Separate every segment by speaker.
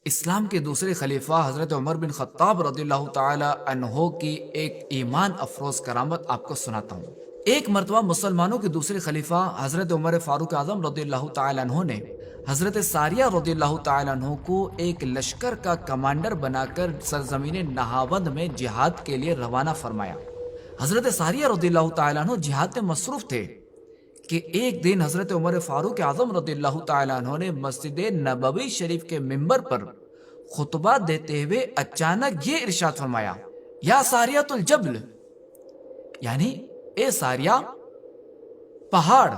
Speaker 1: اسلام کے دوسرے خلیفہ حضرت عمر بن خطاب رضی اللہ تعالی عنہ کی ایک ایمان افروز کرامت آپ کو سناتا ہوں۔ ایک مرتبہ مسلمانوں کے دوسرے خلیفہ حضرت عمر فاروق اعظم رضی اللہ تعالی عنہ نے حضرت ساریہ رضی اللہ تعالی عنہ کو ایک لشکر کا کمانڈر بنا کر سرزمین نہاوند میں جہاد کے لیے روانہ فرمایا۔ حضرت ساریہ رضی اللہ تعالی عنہ جہاد میں مصروف تھے کہ ایک دن حضرت عمر فاروق اعظم رضی اللہ تعالیٰ عنہ نے مسجد نبوی شریف کے منبر پر خطبہ دیتے ہوئے اچانک یہ ارشاد فرمایا، یا ساریۃ الجبل، یعنی اے ساریہ پہاڑ۔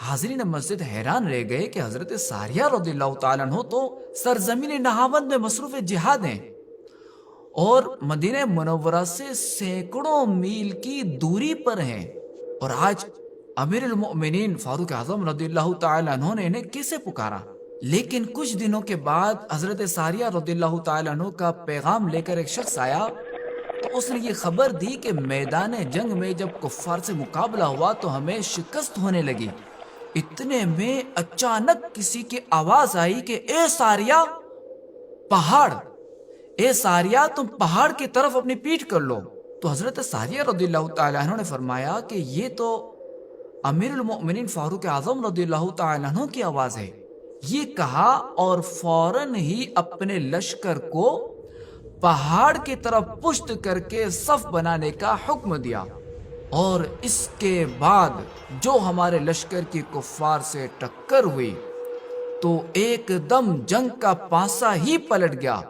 Speaker 1: حاضرین مسجد حیران رہ گئے کہ حضرت ساریہ رضی اللہ تعالیٰ عنہ تو سرزمین نہاوند میں مصروف جہاد ہیں اور مدینہ منورہ سے سینکڑوں میل کی دوری پر ہیں، اور آج امیر المؤمنین فاروق اعظم رضی اللہ تعالیٰ عنہ نے انہیں کیسے پکارا؟ لیکن کچھ دنوں کے بعد حضرت ساریہ رضی اللہ تعالیٰ عنہ کا پیغام لے کر ایک شخص آیا تو اس نے یہ خبر دی کہ میدان جنگ میں جب کفار سے مقابلہ ہوا تو ہمیں شکست ہونے لگی۔ اتنے میں اچانک کسی کی آواز آئی کہ اے ساریہ پہاڑ، اے ساریہ تم پہاڑ کی طرف اپنی پیٹھ کر لو۔ تو حضرت ساریہ رضی اللہ تعالیٰ عنہ نے فرمایا کہ یہ تو امیر المؤمنین فاروق اعظم رضی اللہ تعالیٰ عنہ کی آواز ہے۔ یہ کہا اور فوراً ہی اپنے لشکر کو پہاڑ کی طرف پشت کر کے صف بنانے کا حکم دیا، اور اس کے بعد جو ہمارے لشکر کی کفار سے ٹکر ہوئی تو ایک دم جنگ کا پانسا ہی پلٹ گیا،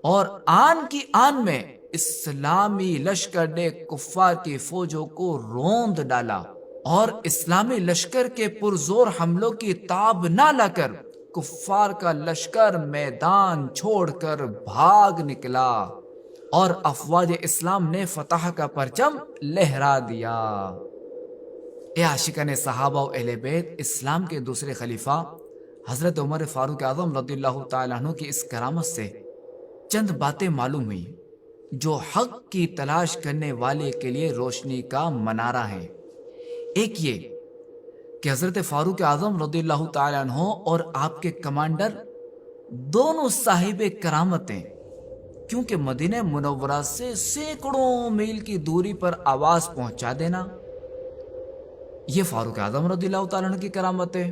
Speaker 1: اور آن کی آن میں اسلامی لشکر نے کفار کی فوجوں کو روند ڈالا، اور اسلامی لشکر کے پرزور حملوں کی تاب نہ لا کر کفار کا لشکر میدان چھوڑ کر بھاگ نکلا، اور افواج اسلام نے فتح کا پرچم لہرا دیا۔ اے عاشقان صحابہ و اہل بیت، اسلام کے دوسرے خلیفہ حضرت عمر فاروق اعظم رضی اللہ تعالیٰ عنہ کی اس کرامت سے چند باتیں معلوم ہوئی جو حق کی تلاش کرنے والے کے لیے روشنی کا منارہ ہیں۔ ایک یہ کہ حضرت فاروق اعظم رضی اللہ تعالیٰ عنہ اور آپ کے کمانڈر دونوں صاحب کرامت ہیں، کیونکہ مدینہ منورہ سے سینکڑوں میل کی دوری پر آواز پہنچا دینا یہ فاروق اعظم رضی اللہ تعالیٰ عنہ کی کرامت ہے،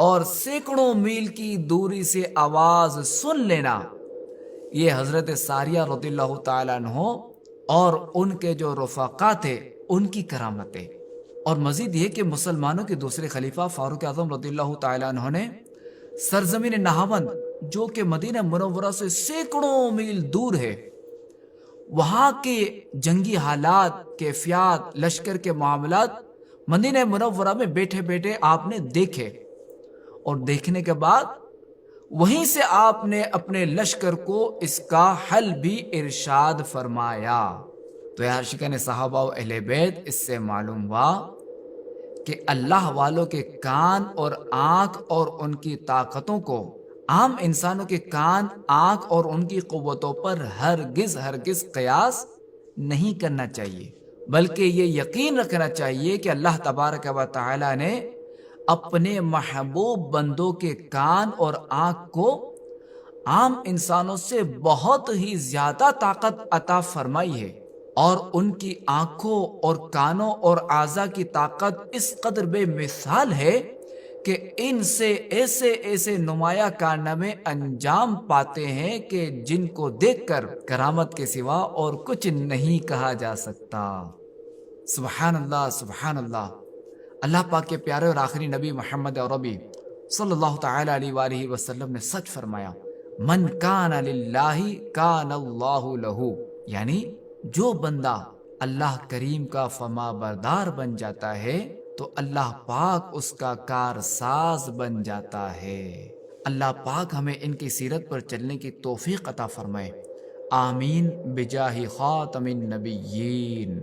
Speaker 1: اور سینکڑوں میل کی دوری سے آواز سن لینا یہ حضرت ساریہ رضی اللہ تعالیٰ عنہ اور ان کے جو رفقا تھے ان کی کرامت ہے۔ اور مزید یہ کہ مسلمانوں کے دوسرے خلیفہ فاروق اعظم رضی اللہ تعالیٰ عنہ نے سرزمین نہاوند جو کہ مدینہ منورہ سے سینکڑوں میل دور ہے، وہاں کے جنگی حالات، کیفیات، لشکر کے معاملات مدینہ منورہ میں بیٹھے بیٹھے آپ نے دیکھے، اور دیکھنے کے بعد وہیں سے آپ نے اپنے لشکر کو اس کا حل بھی ارشاد فرمایا۔ تو یا عاشقان صحابہ و اہل بیت، اس سے معلوم ہوا کہ اللہ والوں کے کان اور آنکھ اور ان کی طاقتوں کو عام انسانوں کے کان، آنکھ اور ان کی قوتوں پر ہرگز قیاس نہیں کرنا چاہیے، بلکہ یہ یقین رکھنا چاہیے کہ اللہ تبارک و تعالی نے اپنے محبوب بندوں کے کان اور آنکھ کو عام انسانوں سے بہت ہی زیادہ طاقت عطا فرمائی ہے، اور ان کی آنکھوں اور کانوں اور اعضاء کی طاقت اس قدر بے مثال ہے کہ ان سے ایسے نمایاں کارنامے انجام پاتے ہیں کہ جن کو دیکھ کر کرامت کے سوا اور کچھ نہیں کہا جا سکتا۔ سبحان اللہ، سبحان اللہ۔ اللہ پاک کے پیارے اور آخری نبی محمد عربی صلی اللہ تعالی علیہ وآلہ وسلم نے سچ فرمایا، من کان للہ کان اللہ لہ، یعنی جو بندہ اللہ کریم کا فرما بردار بن جاتا ہے تو اللہ پاک اس کا کارساز بن جاتا ہے۔ اللہ پاک ہمیں ان کی سیرت پر چلنے کی توفیق عطا فرمائے، آمین بجاہ خاتم النبیین۔